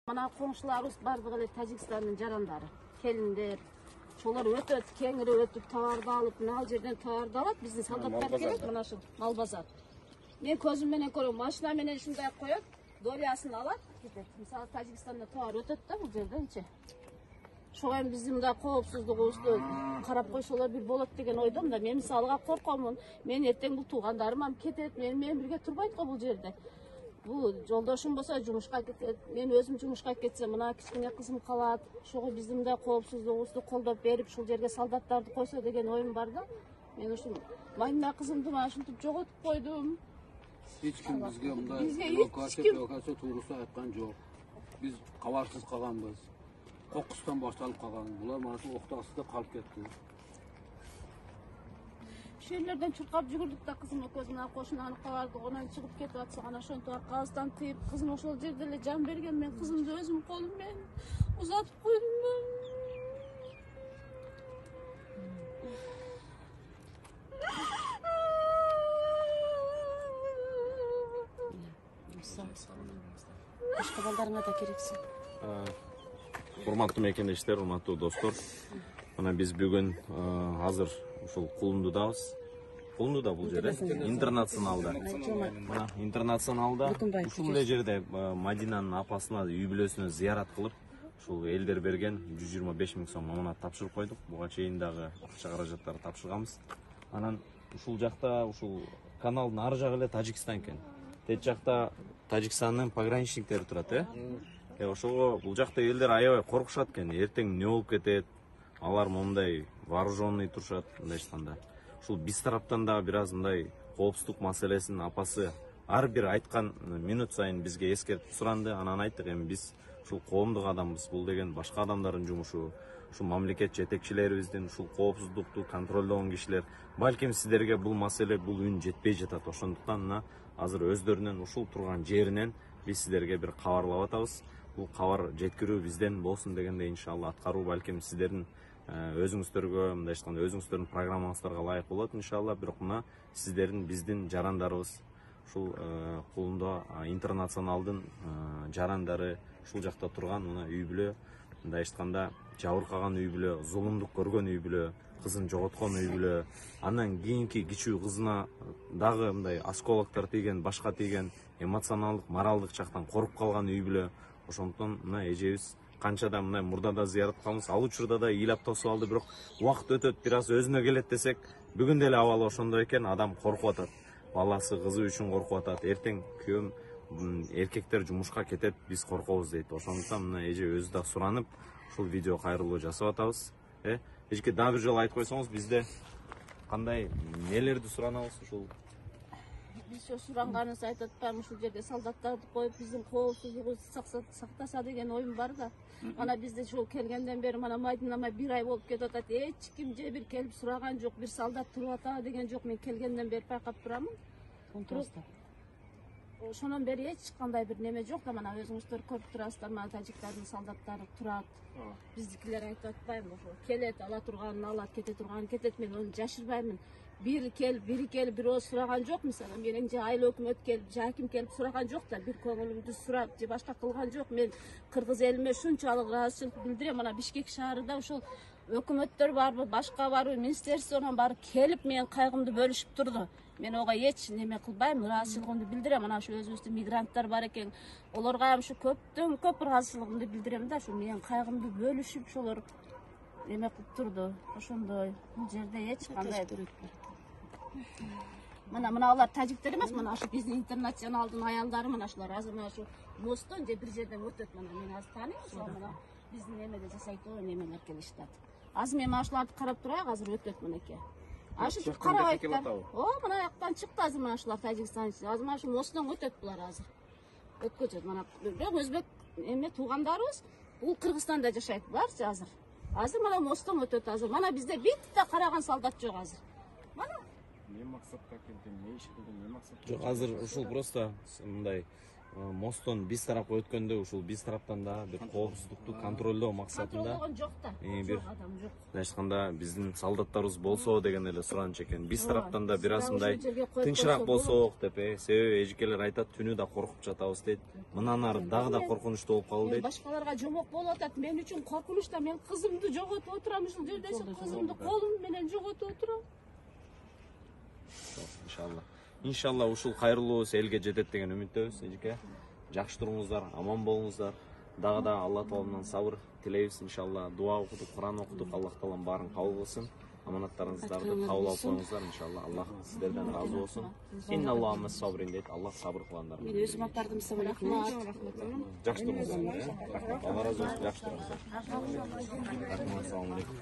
Mana koңшуларыбыз бардыгы эле Тажикстандын жарандары, келиндер. Шолар өтөт, кеңири өтүп, товарды алып, мына жерден товарды алат. Биздин солдаттар келет, мына ушул мал базар. Мен көзүм менен көрөм, машина менен ушундай коёт, долиясын алат, кетет. Мисалы Тажикстанда товар өтөт да бул жерденчи. Ошого эми биздин мындай коопсуздугубузду карап койсолор бир болот деген ойдом да. Мен мисалга коркомун. Мен эртең бул туугандарым кетет, менен бирге турбайт го бул жерде. Bu жолдошум болсо жумушка кетет, мен өзүм жумушка кетсем, мына кичине кызым калат. Ошого биздин мындай коопсуздугубузду колдоп берип, ушул жерге солдаттарды койсо деген оюм бар да. Мен ушул майна кызымды мына ушинтип жоготуп койдум. Эч ким бизге мындай эвакуация туурусу айткан жок. Биз кабарсыз калганбыз. Кокустан башталып калган. Булар mana shu окто астында калып кетти. Şehirlerden çırkap жүгүрдүк да кызым экөөбүз кошунаны кабардык, онан чыгып кетип атсак, анан ошентип аркабыздан тыйып, кызым ошол жерде эле жан берген. Мен кызымды өзүм колум менен узатып койдум. Башка балдарыңа да керексиң. Урматтуу мекендештер, урматтуу достор. Мына биз бүгүн азыр ушул Кулундудабыз. Кулундуда бул жерде интернационалда. Мына интернационалда ушул эле жерде Мадинанын апасына үй бүлөсүнө зыярат кылып, ушул элдер берген 125 000 сом аманат тапшырып койдук. Буга чейин дагы акча каражаттарды тапшырганбыз. Анан ушул жакта ушул каналдын ары жагы эле Тажикстан экен. Тет жакта Тажикстандын пограничниктери турат, ошого бул жакта элдер аябай коркушат экен. Эртең эмне болуп кетет? Алар мондай вооруженный турушат, мындай айтканда. Ушул биз тараптан да бир аз мындай коопсуздук маселесин апасы ар бир айткан минут сайын бизге эскертип суранды. Анан айттык, эми биз ушул коомдук адамбыз. Бул деген башка адамдардын жумушу. Ушул мамлекет жетекчилерибиздин ушул коопсуздукту контролдогон кишилер. Балким сиздерге бул маселе, бул үн жетпей жатат. Ошондуктан мына азыр өздөрүнүн ушул турган жеринен биз сиздерге бир кабарлап атабыз. Бул кабар жеткирүү бизден болсун дегенде иншалла аткаруу балким сиздердин өзүңүздөргө, мындай айтканда өзүңүздөрдүн программаңыздарга ылайык болот иншалла. Бирок мына сиздердин биздин жарандарыбыз, ушул Кулунда интернационалдын жарандары, ушул жакта турган мына үй бүлө, мындай айтканда жабыркаган үй бүлө, зулумдук көргөн үй бүлө, кызын жоготкон үй бүлө, андан кийинки кичүү кызына дагы мындай осколоктор тийген, башка тийген, эмоционалдык, моралдык жактан коруп калган үй бүлө. Ошондуктан мына эжебиз канчада мындай мурдада зыярат кылабыз, ал учурда да ыйлап тосуп алды, бирок убакыт өтөт, бир аз өзүнө келет десек, бүгүн деле абалы ошондой экен, адам коркуп атат. Баласы, кызы үчүн коркуп атат. Эртең күйөөм, эркектер жумушка кетет, биз коркобуз дейт. Ошондуктан мына эже өзү да суранып, ушул видео кайрылуу жасап атабыз. Эжеке дагы бир жолу айтып койсоңуз, бизде кандай нелерди суранабыз ушул? Биз суранганыбызды айтып атпаймынбы, ушул жерде солдаттарды коюп, биздин коопсуздугубузду сактаса деген оюм бар да. Мана бизде ушул келгенден бери мана майдынамай 1 ай болуп кетип атат. Эч ким же бир келип сураган жок, бир солдат туруп атабы деген жок. Мен келгенден бери байкап турамын. Ошондон бери эч кандай бир неме жок да, мана өзүңүздөр көрүп турасыздар, мана тажиктардын солдаттары турат. Биздикилер айтып атпаймынбы, ошо келет, ала турганын алат, кете турганын кетет. Мен аны жашырбаймын. Бири келип, бир ооз сураган жок. Мисалы менин же айыл өкмөт келип, же аким келип сураган жок да, бир көңүлүмдү сурап, же башка кылган жок. Мен кыргыз элиме ушунчалык ыраазычылык билдирем. Мана Бишкек шаарында ушул өкмөттөр барбы, башка барбы, министерстводон баары келип менин кайгымды бөлүшүп турду. Мен ого эч неме кылбайм, ыраазычылыгымды билдирем. Мына ушу өзүбүздүн мигранттар бар экен. Олорго ham ушу көптөн көп ыраазычылыгымды билдирем да, ушу менин кайгымды бөлүшүп ошолор неме кылып турду. Ошондой бул жерде эч кандай мына алар тажиктер эмес, мына ушу биздин интернационалдын аялдары, мына ушулар азыр мына ушу мосттон же бир жерден өтөт. Мына мен азыр тааныйм, ошол мына биздин немеде жасайт немелер келишти. Азыр мен мына ушуларды карап турайык, азыр өтөт мынеке. Ашы карабайттар. Мына жактан чыкты азыр мына ушулар Тажикстан. Азыр мына ушу мосттон өтөт булар азыр. Өткөзөт мына. Бирок өзбек эме туугандарыбыз бул Кыргызстанда жашайт буларчы азыр. Азыр мына мосттон өтөт азыр. Мана бизде битте караган солдат жок азыр. Мана не максатка келдим, не иш кылдым, не максатка? Жок, азыр ушул просто мындай мосттон биз тарапка өткөндө ушул биз тараптан да бир коопсуздукту контролдоо максатында Контролдогон жок да. бир Жок адам жок. мындайча айтканда биздин солдаттарыбыз болсо деген эле сураныч экен. Биз тараптан да бир аз мындай ошол жерге коюп тынчыраак койсо болсок деп, себеби эжекелер айтат түнү да коркуп жатабыз дейт. Мындан ары дагы да коркунучтуу болуп калды дейт. Башкаларга жомок болуп атат. Мен үчүн коркунуч да. Мен кызымды жоготуп отурам ушул жерде. Кызымды колум менен жоготуп отурам. Иншалла ушул кайрылуу элге жетет деген үмүттөбүз эжеке. Жакшы туруңуздар, аман болуңуздар. Дагы да Алла Тааладан сабыр тилейбиз иншалла. Дуа окудук, Куран окудук, Аллах Таалам баарын кабыл кылсын. Аманаттарыңыздарды кабыл алып коюңуздар иншалла. Аллах сиздерден разы болсун. Инналлаху мас сабрин дейт. Аллах сабыр кылгандар. Мен өзүм аттардым сиздерге рахмат. Жакшы туруңуздар. Алла разы болсун. Жакшы туруңуздар. Assalamu alaikum.